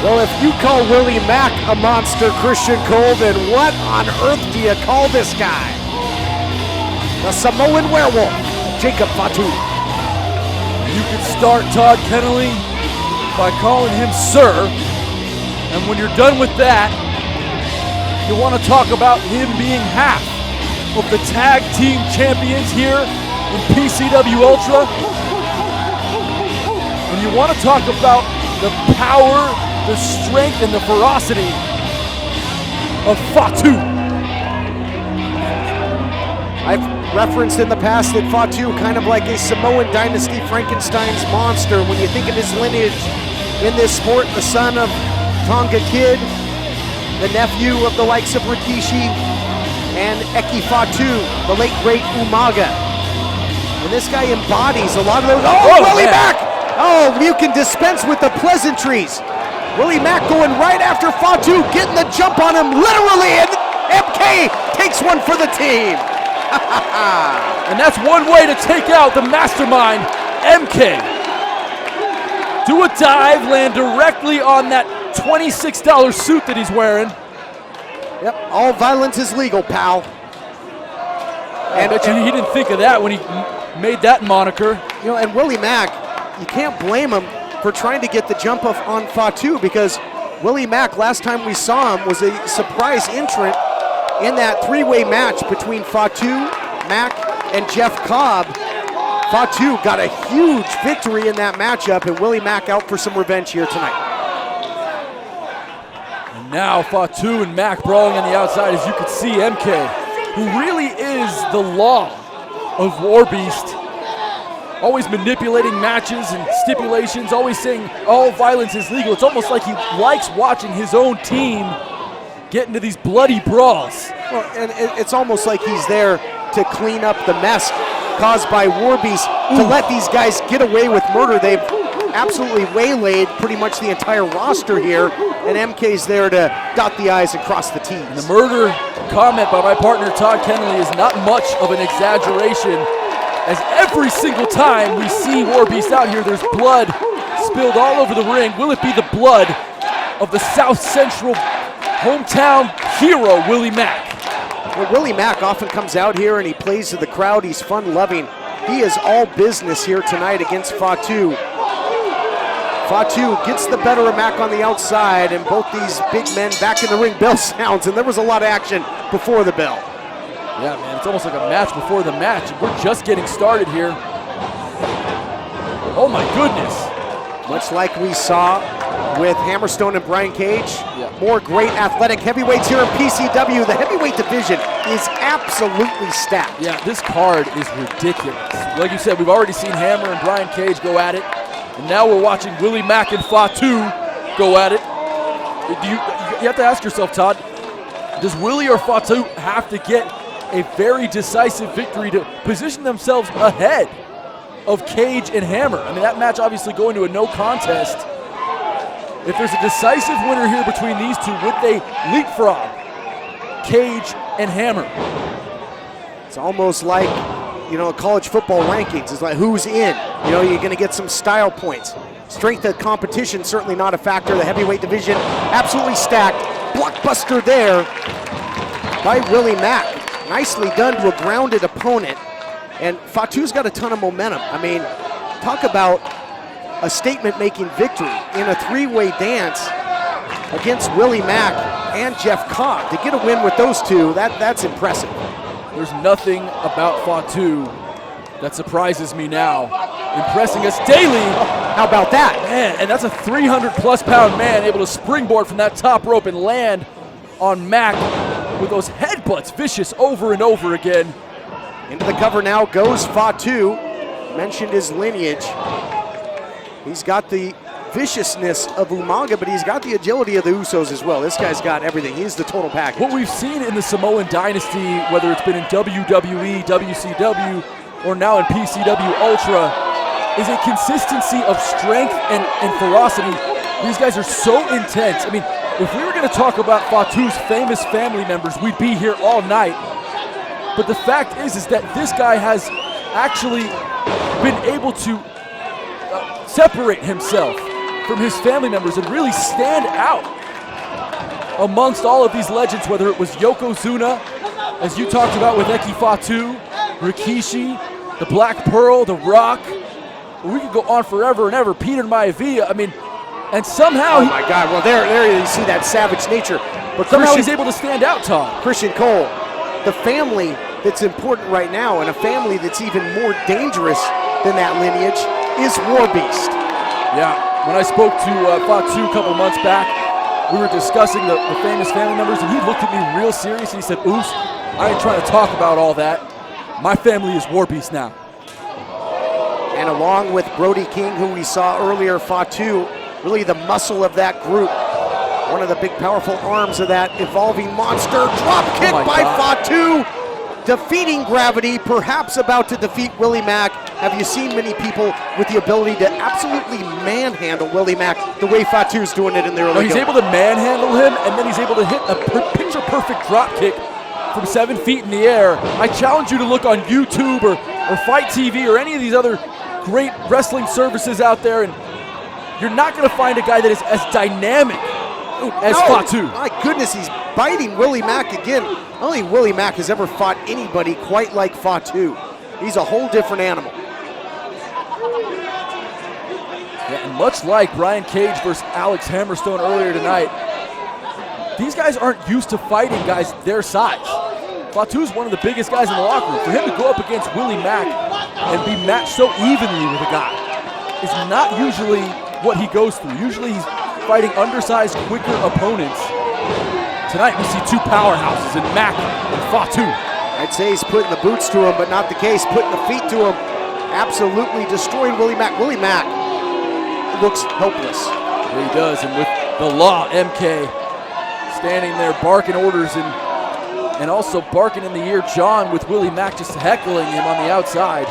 Well, if you call Willie Mack a monster, Christian Cole, then what on earth do you call this guy? The Samoan werewolf, Jacob FATU. You can start Todd Kennelly by calling him sir, and when you're done with that, you want to talk about him being half of the tag team champions here in PCW Ultra, and you want to talk about the power, the strength, and the ferocity of FATU. I've referenced in the past that FATU kind of like a Samoan dynasty Frankenstein's monster. When you think of his lineage in this sport, the son of Tonga Kid, the nephew of the likes of Rikishi and Eki FATU, the late great Umaga. And this guy embodies a lot of those. Oh, Willie Mack! Oh, you can dispense with the pleasantries. Willie Mack going right after FATU, getting the jump on him literally, and MK takes one for the team. And that's one way to take out the mastermind, MK. Do a dive, land directly on that $26 suit that he's wearing. Yep, all violence is legal, pal. I bet you he didn't think of that when he made that moniker. You know, and Willie Mack, you can't blame him for trying to get the jump off on FATU, because Willie Mack, last time we saw him, was a surprise entrant in that three-way match between FATU, Mack, and Jeff Cobb. FATU got a huge victory in that matchup, and Willie Mack out for some revenge here tonight. And now FATU and Mack brawling on the outside. As you can see, MK, who really is the law of War Beast, always manipulating matches and stipulations, always saying all violence is legal. It's almost like he likes watching his own team get into these bloody brawls. Well, and it's almost like he's there to clean up the mess caused by War Beast, to let these guys get away with murder. They've absolutely waylaid pretty much the entire roster here, and MK's there to dot the I's and cross the T's. And the murder comment by my partner Todd Kennelly is not much of an exaggeration, as every single time we see War Beast out here, there's blood spilled all over the ring. Will it be the blood of the South Central hometown hero, Willie Mack? Well, Willie Mack often comes out here and he plays to the crowd. He's fun-loving. He is all business here tonight against FATU. FATU gets the better of Mack on the outside, and both these big men back in the ring. Bell sounds, and there was a lot of action before the bell. Yeah, man, it's almost like a match before the match. We're just getting started here. Oh my goodness. Much like we saw with Hammerstone and Brian Cage. More great athletic heavyweights here in PCW. The heavyweight division is absolutely stacked. Yeah, this card is ridiculous. Like you said, we've already seen Hammer and Brian Cage go at it, and now we're watching Willie Mack and FATU go at it. You have to ask yourself, Todd, does Willie or FATU have to get a very decisive victory to position themselves ahead of Cage and Hammer? I mean, that match obviously going to a no contest. If there's a decisive winner here between these two, would they leapfrog Cage and Hammer? It's almost like, you know, college football rankings. It's like who's in. You know, you're going to get some style points. Strength of competition, certainly not a factor. The heavyweight division, absolutely stacked. Blockbuster there by Willie Mack. Nicely done to a grounded opponent. And FATU's got a ton of momentum. I mean, talk about a statement-making victory in a three-way dance against Willie Mack and Jeff Cobb. To get a win with those two, that's impressive. There's nothing about FATU that surprises me now. Impressing us daily. How about that? Man, and that's a 300-plus pound man able to springboard from that top rope and land on Mack with those headbutts, vicious over and over again. Into the cover now goes FATU. Mentioned his lineage. He's got the viciousness of Umaga, but he's got the agility of the Usos as well. This guy's got everything. He's the total package. What we've seen in the Samoan dynasty, whether it's been in WWE, WCW, or now in PCW Ultra, is a consistency of strength and ferocity. These guys are so intense. I mean, if we were going to talk about FATU's famous family members, we'd be here all night. But the fact is that this guy has actually been able to separate himself from his family members and really stand out amongst all of these legends, whether it was Yokozuna, as you talked about with Eki Fatu, Rikishi, the Black Pearl, the Rock. We could go on forever and ever. Peter Maivia, I mean, and somehow— oh my God, well there you see that savage nature. But somehow he's able to stand out, Tom. Christian Cole, the family that's important right now, and a family that's even more dangerous than that lineage, is War Beast. Yeah, when I spoke to Fatu a couple months back, we were discussing the famous family members, and he looked at me real serious and he said, "Oos, I ain't trying to talk about all that. My family is War Beast now." And along with Brody King, who we saw earlier, Fatu, really the muscle of that group. One of the big powerful arms of that evolving monster. Drop kick by Fatu, defeating gravity, perhaps about to defeat Willie Mack. Have you seen many people with the ability to absolutely manhandle Willie Mack the way Fatu's doing it in their He's able to manhandle him, and then he's able to hit a picture-perfect drop kick from 7 feet in the air. I challenge you to look on YouTube or Fight TV or any of these other great wrestling services out there, and you're not going to find a guy that is as dynamic as Fatu. My goodness, he's biting Willie Mack again. I don't think Willie Mack has ever fought anybody quite like Fatu. He's a whole different animal. Yeah, and much like Brian Cage versus Alex Hammerstone earlier tonight, these guys aren't used to fighting guys their size. Fatu's one of the biggest guys in the locker room. For him to go up against Willie Mack and be matched so evenly with a guy is not usually what he goes through. Usually he's fighting undersized, quicker opponents. Tonight we see two powerhouses in Mack and Fatu. I'd say he's putting the boots to him, but not the case. Putting the feet to him, absolutely destroying Willie Mack. Willie Mack looks helpless. Yeah, he does, and with the Law, MK standing there barking orders and also barking in the ear John, with Willie Mack just heckling him on the outside.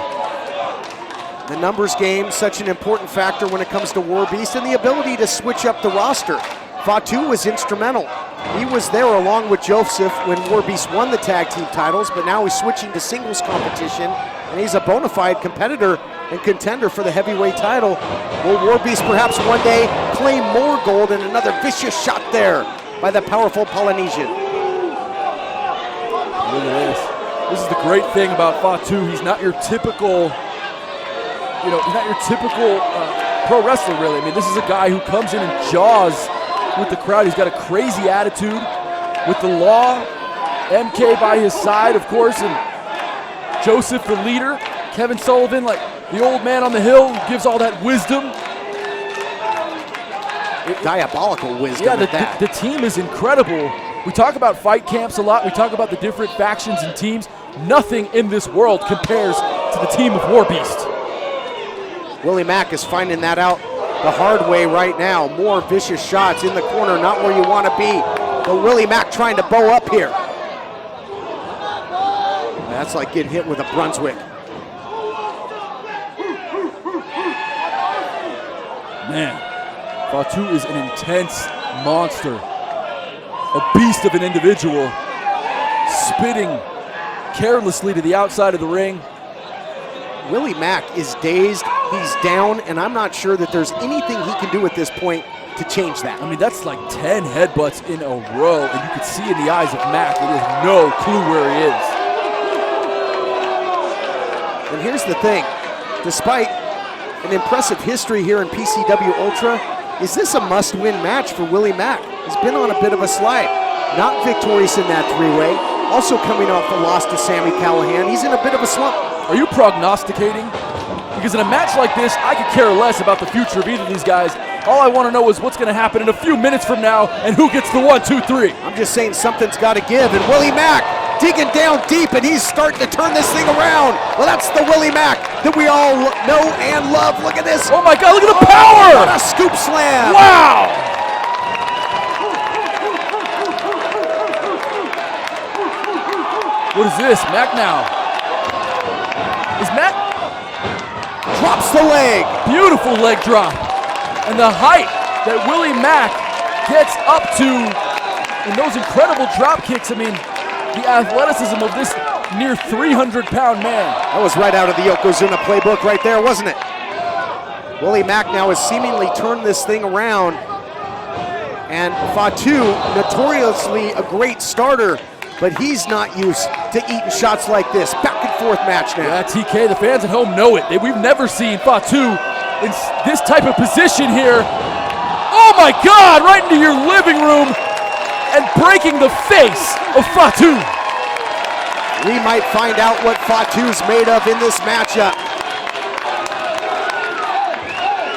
The numbers game, such an important factor when it comes to War Beast, and the ability to switch up the roster. Fatu was instrumental. He was there along with Joseph when War Beast won the tag team titles, but now he's switching to singles competition, and he's a bona fide competitor and contender for the heavyweight title. Will War Beast perhaps one day claim more gold? And another vicious shot there by the powerful Polynesian. Look at this. This is the great thing about Fatu. He's not your typical, he's not your typical pro wrestler, really. I mean, this is a guy who comes in and jaws with the crowd. He's got a crazy attitude with the Law, MK by his side, of course, and Joseph, the leader. Kevin Sullivan, like the old man on the hill, who gives all that wisdom. Diabolical wisdom. Yeah, the team is incredible. We talk about fight camps a lot. We talk about the different factions and teams. Nothing in this world compares to the team of War Beast. Willie Mack is finding that out the hard way right now. More vicious shots in the corner, not where you want to be. But Willie Mack trying to bow up here. That's like getting hit with a Brunswick. Man, Fatu is an intense monster. A beast of an individual, spitting carelessly to the outside of the ring. Willie Mack is dazed, he's down, and I'm not sure that there's anything he can do at this point to change that. I mean, that's like 10 headbutts in a row, and you can see in the eyes of Mack that he has no clue where he is. And here's the thing, despite an impressive history here in PCW Ultra, is this a must-win match for Willie Mack? He's been on a bit of a slide. Not victorious in that three-way. Also coming off a loss to Sami Callihan. He's in a bit of a slump. Are you prognosticating? Because in a match like this, I could care less about the future of either of these guys. All I want to know is what's going to happen in a few minutes from now and who gets the 1, 2, 3. I'm just saying something's got to give. And Willie Mack digging down deep, and he's starting to turn this thing around. Well, that's the Willie Mack that we all know and love. Look at this. Oh my God, look at the power! What a scoop slam. Wow! What is this? Mack now. Is Mack? Drops the leg. Beautiful leg drop. And the height that Willie Mack gets up to in those incredible drop kicks. I mean, the athleticism of this near 300-pound man. That was right out of the Yokozuna playbook right there, wasn't it? Willie Mack now has seemingly turned this thing around. And FATU, notoriously a great starter, but he's not used to eating shots like this. Back and forth match now. Yeah, TK, the fans at home know it. We've never seen FATU in this type of position here. Oh my God, right into your living room and breaking the face of FATU. We might find out what FATU's made of in this matchup.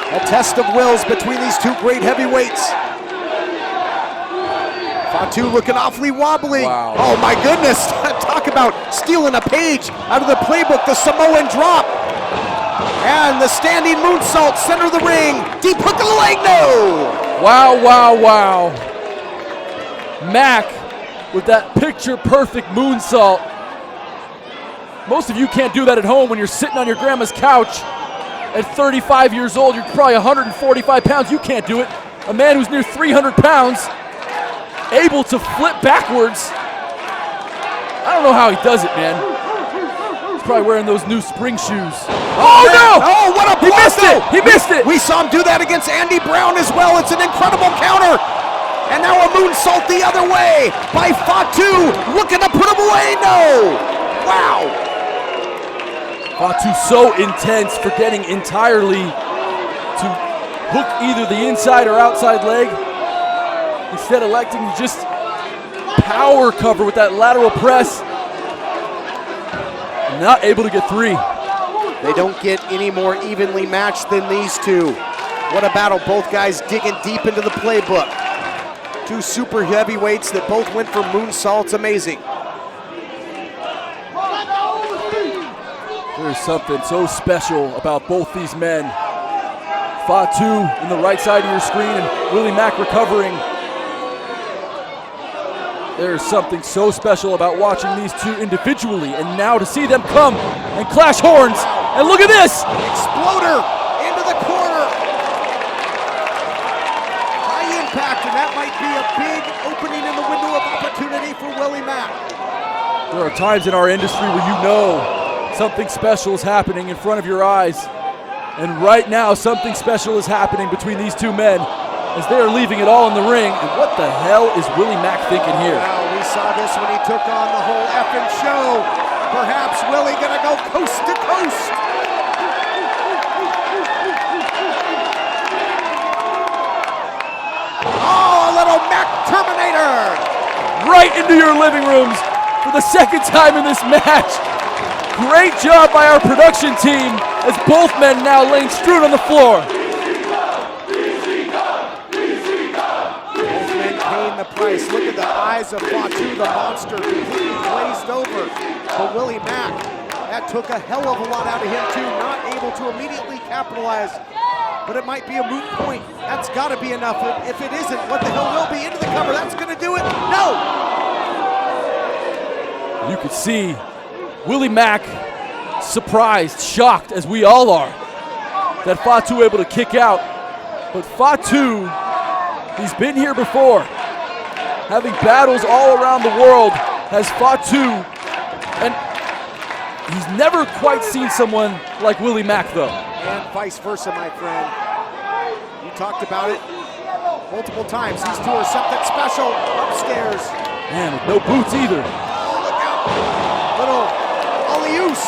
A test of wills between these two great heavyweights. FATU looking awfully wobbly. Wow. Oh my goodness, talk about stealing a page out of the playbook, the Samoan drop. And the standing moonsault, center of the ring, deep hook of the leg, no! Wow, wow, wow. Mack with that picture-perfect moonsault. Most of you can't do that at home when you're sitting on your grandma's couch at 35 years old. You're probably 145 pounds. You can't do it. A man who's near 300 pounds, able to flip backwards. I don't know how he does it, man. He's probably wearing those new spring shoes. Oh no! Oh, what a block! He missed it! He missed it! We saw him do that against Andy Brown as well. It's an incredible counter. And now a moonsault the other way by FATU, looking to put him away. No! Wow! FATU so intense, forgetting entirely to hook either the inside or outside leg. Instead electing to just power cover with that lateral press. Not able to get three. They don't get any more evenly matched than these two. What a battle, both guys digging deep into the playbook. Two super heavyweights that both went for moonsaults, amazing. There's something so special about both these men. FATU in the right side of your screen and Willie Mack recovering. There's something so special about watching these two individually, and now to see them come and clash horns. And look at this! Exploder into the corner. High impact, and that might be a big opening in the window of opportunity for Willie Mack. There are times in our industry where you know something special is happening in front of your eyes. And right now, something special is happening between these two men as they are leaving it all in the ring. And what the hell is Willie Mack thinking here? Wow, we saw this when he took on the whole effing show. Perhaps Willie gonna go coast to coast. Oh, a little Mack Terminator. Right into your living rooms for the second time in this match. Great job by our production team as both men now laying strewn on the floor. The price. Look at the eyes of FATU, the monster, completely glazed over. But Willie Mack, that took a hell of a lot out of him too, not able to immediately capitalize. But it might be a moot point. That's got to be enough. If it isn't, what the hell will be into the cover? That's going to do it. No! You could see Willie Mack surprised, shocked, as we all are, that FATU able to kick out. But FATU, he's been here before. Having battles all around the world, has FATU, and he's never quite seen someone like Willie Mack, though. And vice versa, my friend. You talked about it multiple times. These two are something special upstairs. Man, with no boots either. Oh, look out. Little alley-oos.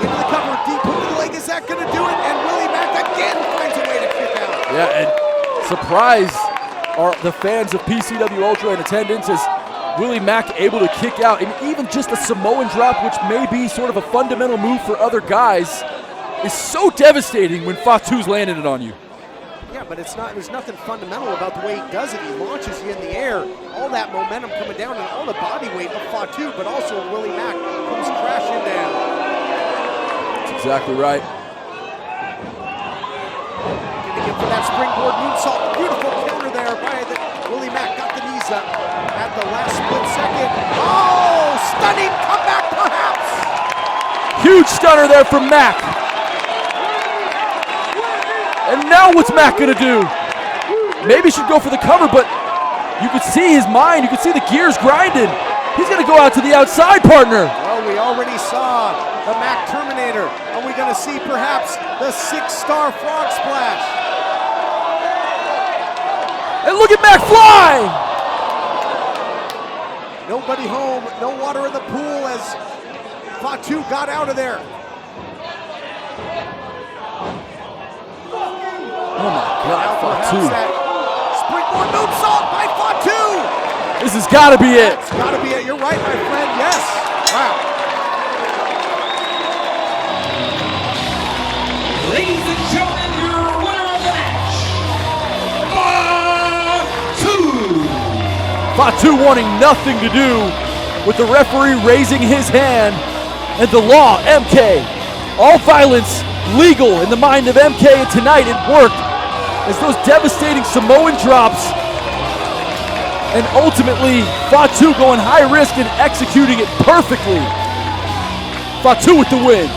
Into the cover, deep hook to the leg. Is that going to do it? And Willie Mack again finds a way to kick out. Yeah, and surprise are the fans of PCW Ultra in attendance as Willie Mack able to kick out, and even just a Samoan drop, which may be sort of a fundamental move for other guys, is so devastating when FATU's landing it on you. Yeah, but it's not. There's nothing fundamental about the way he does it. He launches you in the air, all that momentum coming down, and all the body weight of FATU, but also Willie Mack comes crashing down. That's exactly right. Gonna get for that springboard moonsault. Beautiful counter there by Willie Mack. Got the knees up at the last split second. Oh, stunning comeback perhaps. Huge stunner there from Mack. And now what's Mack gonna do? Maybe he should go for the cover, but you could see his mind, you could see the gears grinding. He's gonna go out to the outside, partner. Well, Oh, we already saw the Mack Terminator. Are we going to see perhaps the 6-star frog splash? And look at Mack fly! Nobody home, no water in the pool as FATU got out of there. Oh my God, FATU. Springboard moonsault by FATU. This has got to be it. It's got to be it. You're right, my friend. Yes. Wow. Ladies and gentlemen, your winner of the match, FATU. FATU wanting nothing to do with the referee raising his hand and the law, MK. All violence legal in the mind of MK, and tonight it worked as those devastating Samoan drops, and ultimately FATU going high risk and executing it perfectly. FATU with the win.